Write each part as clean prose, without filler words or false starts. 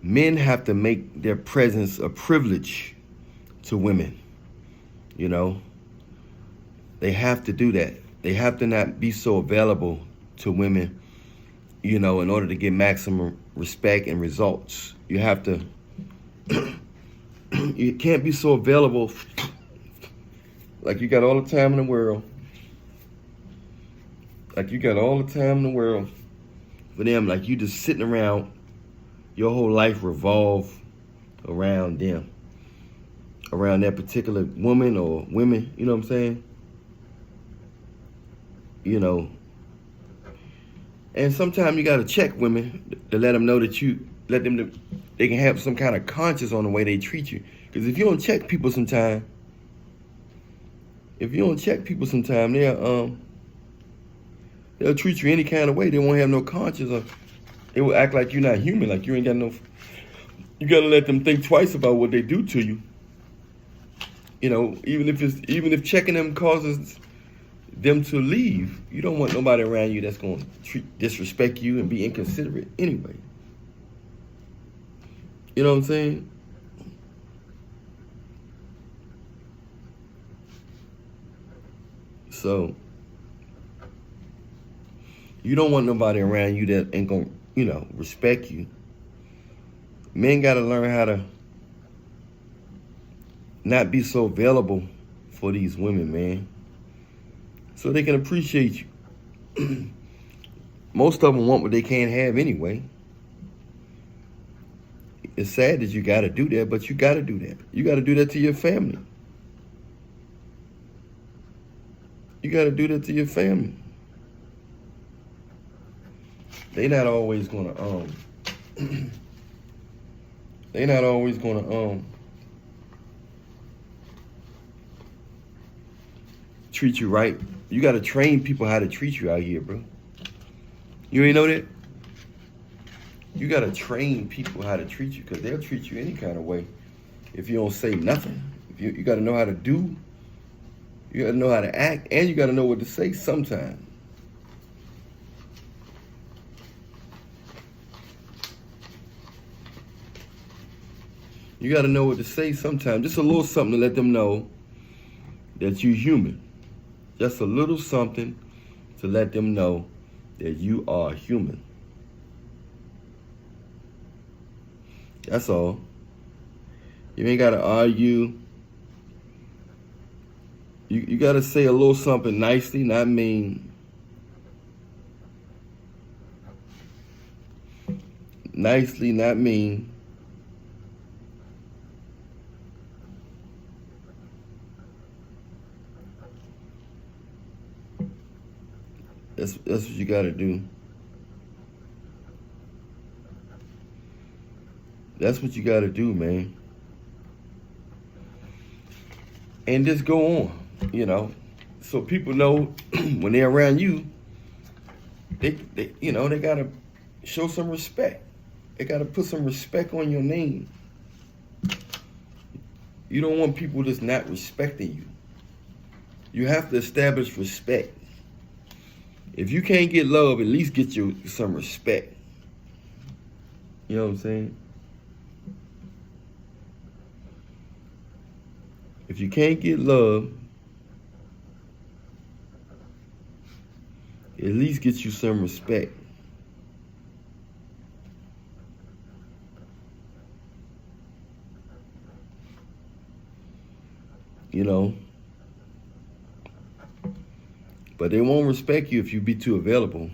Men have to make their presence a privilege to women. You know, they have to do that. They have to not be so available to women, you know, in order to get maximum respect and results. You have to, you can't be so available like you got all the time in the world. Like you got all the time in the world for them. Like you just sitting around, your whole life revolve around them, around that particular woman or women, you know what I'm saying? You know, and sometimes you got to check women to let them know that they can have some kind of conscience on the way they treat you. Because if you don't check people sometime, they'll treat you any kind of way. They won't have no conscience. Or they will act like you're not human, like you ain't got no. You gotta let them think twice about what they do to you. You know, even if checking them causes them to leave, you don't want nobody around you that's gonna disrespect you and be inconsiderate anyway. You know what I'm saying? So you don't want nobody around you that ain't gonna, you know, respect you. Men gotta learn how to not be so available for these women, man, so they can appreciate you. Most of them want what they can't have anyway. It's sad that you gotta do that, but you gotta do that. You gotta do that to your family. You gotta do that to your family. They not always gonna treat you right. You gotta train people how to treat you out here, bro. You ain't know that? You gotta train people how to treat you, because they'll treat you any kind of way if you don't say nothing. You gotta know how to do, you gotta know how to act, and you gotta know what to say sometimes. You gotta know what to say sometimes. Just a little something to let them know that you're human. Just a little something to let them know that you are human. That's all. You ain't gotta argue. You gotta say a little something nicely, not mean. Nicely, not mean. That's what you gotta do. That's what you gotta do, man. And just go on, you know, so people know when they're around you, they gotta show some respect. They gotta put some respect on your name. You don't want people just not respecting you. You have to establish respect. If you can't get love, at least get you some respect. You know what I'm saying? If you can't get love, at least get you some respect. You know? But they won't respect you if you be too available.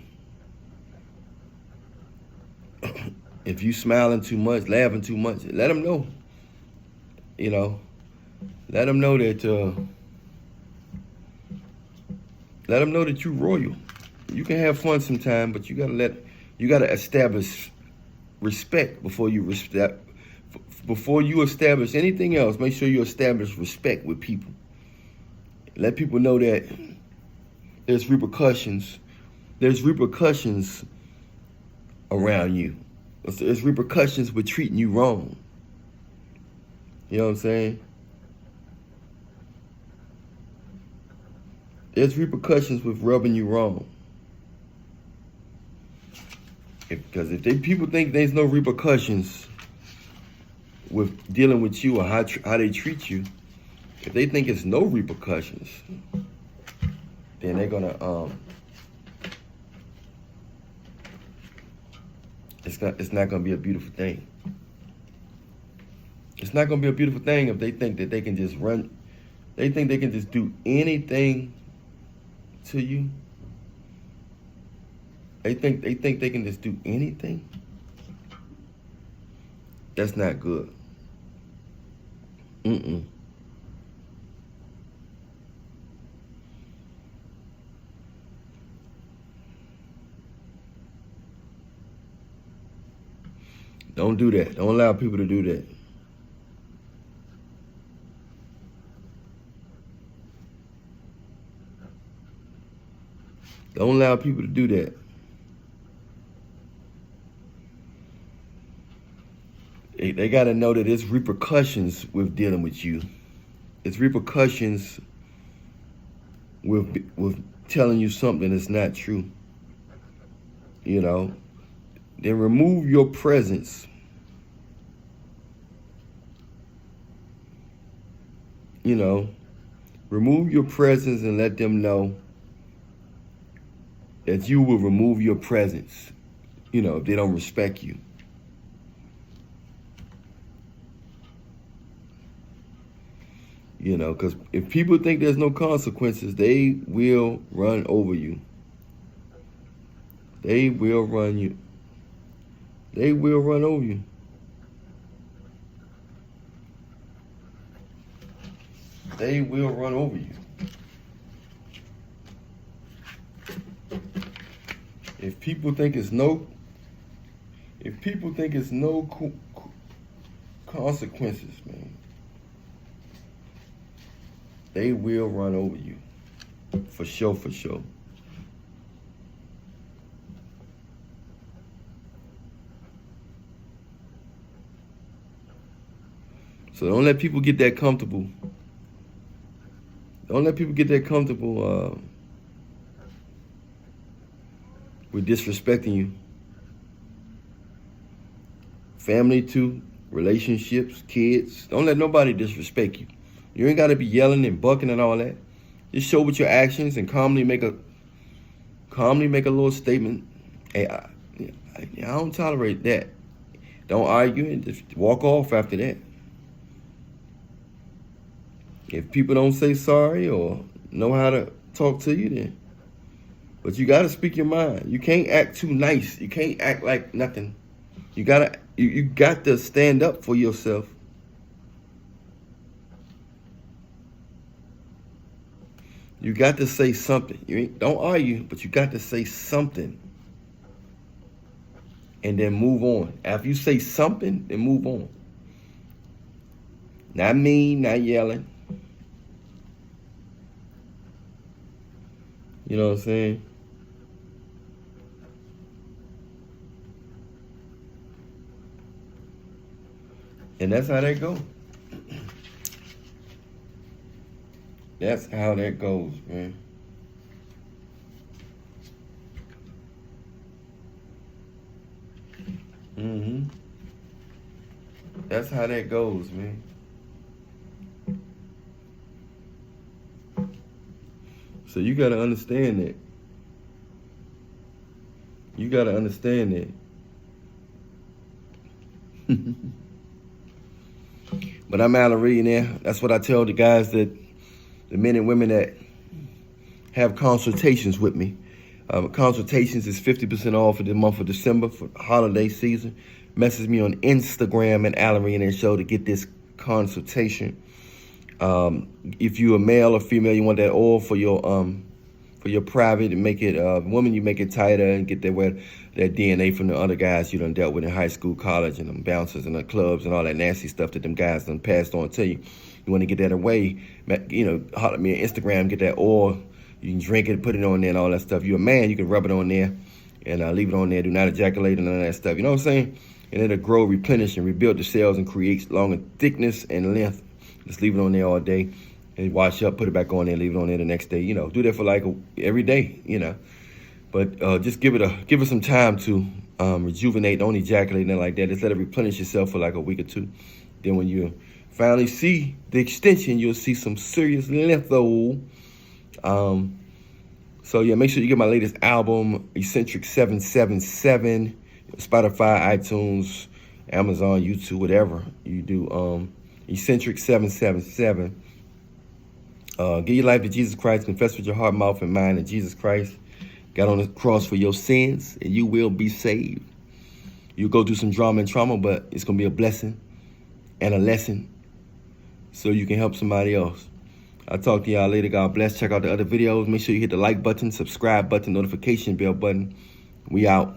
If you smiling too much, laughing too much, let them know. You know, let them know that you're royal. You can have fun sometime, but you gotta establish respect before you establish anything else. Make sure you establish respect with people. Let people know that there's repercussions. There's repercussions around you. There's repercussions with treating you wrong. You know what I'm saying? There's repercussions with rubbing you wrong. Because if people think there's no repercussions with dealing with you or how they treat you, if they think it's no repercussions, then they're gonna it's not gonna be a beautiful thing. It's not gonna be a beautiful thing if they think that they can just run. They think they can just do anything to you. They think they can just do anything. That's not good. Mm-mm. Don't do that. Don't allow people to do that. Don't allow people to do that. They got to know that there's repercussions with dealing with you. It's repercussions with telling you something that's not true. You know, then remove your presence. You know, remove your presence and let them know that you will remove your presence, you know, if they don't respect you. You know, because if people think there's no consequences, they will run over you. They will run you. They will run over you. They will run over you. If people think it's no consequences, man, they will run over you. For sure, for sure. So don't let people get that comfortable. Don't let people get that comfortable with disrespecting you. Family too, relationships, kids. Don't let nobody disrespect you. You ain't got to be yelling and bucking and all that. Just show with your actions and calmly make a little statement. Hey, I don't tolerate that. Don't argue and just walk off after that. If people don't say sorry or know how to talk to you, then. But you got to speak your mind. You can't act too nice. You can't act like nothing. You got to stand up for yourself. You got to say something. Don't argue, but you got to say something. And then move on. After you say something, then move on. Not mean, not yelling. You know what I'm saying? And that's how that goes. That's how that goes, man. That's how that goes, man. So you got to understand that. You got to understand that. But I'm Alarie there. That's what I tell the guys, that the men and women that have consultations with me. Consultations is 50% off for the month of December for holiday season. Message me on Instagram at Alarie Show to get this consultation. If you're a male or female, you want that oil for your private and make it woman, you make it tighter and get that DNA from the other guys you done dealt with in high school, college, and them bouncers and the clubs and all that nasty stuff that them guys done passed on to you. You want to get that away, you know, holler at me on Instagram, get that oil. You can drink it, put it on there and all that stuff. You're a man, you can rub it on there and leave it on there. Do not ejaculate and none of that stuff. You know what I'm saying? And it'll grow, replenish, and rebuild the cells and create longer thickness and length. Just leave it on there all day and wash up, put it back on there, leave it on there the next day. You know, do that for like every day, you know. But just give it some time to rejuvenate. Don't ejaculate, nothing like that. Just let it replenish itself for like a week or two. Then when you finally see the extension, you'll see some serious litho. So yeah, make sure you get my latest album, Eccentric 777, Spotify, iTunes, Amazon, YouTube, whatever you do. Eccentric 777. Give your life to Jesus Christ. Confess with your heart, mouth, and mind that Jesus Christ got on the cross for your sins, and you will be saved. You'll go through some drama and trauma, but it's going to be a blessing and a lesson so you can help somebody else. I'll talk to y'all later. God bless. Check out the other videos. Make sure you hit the like button, subscribe button, notification bell button. We out.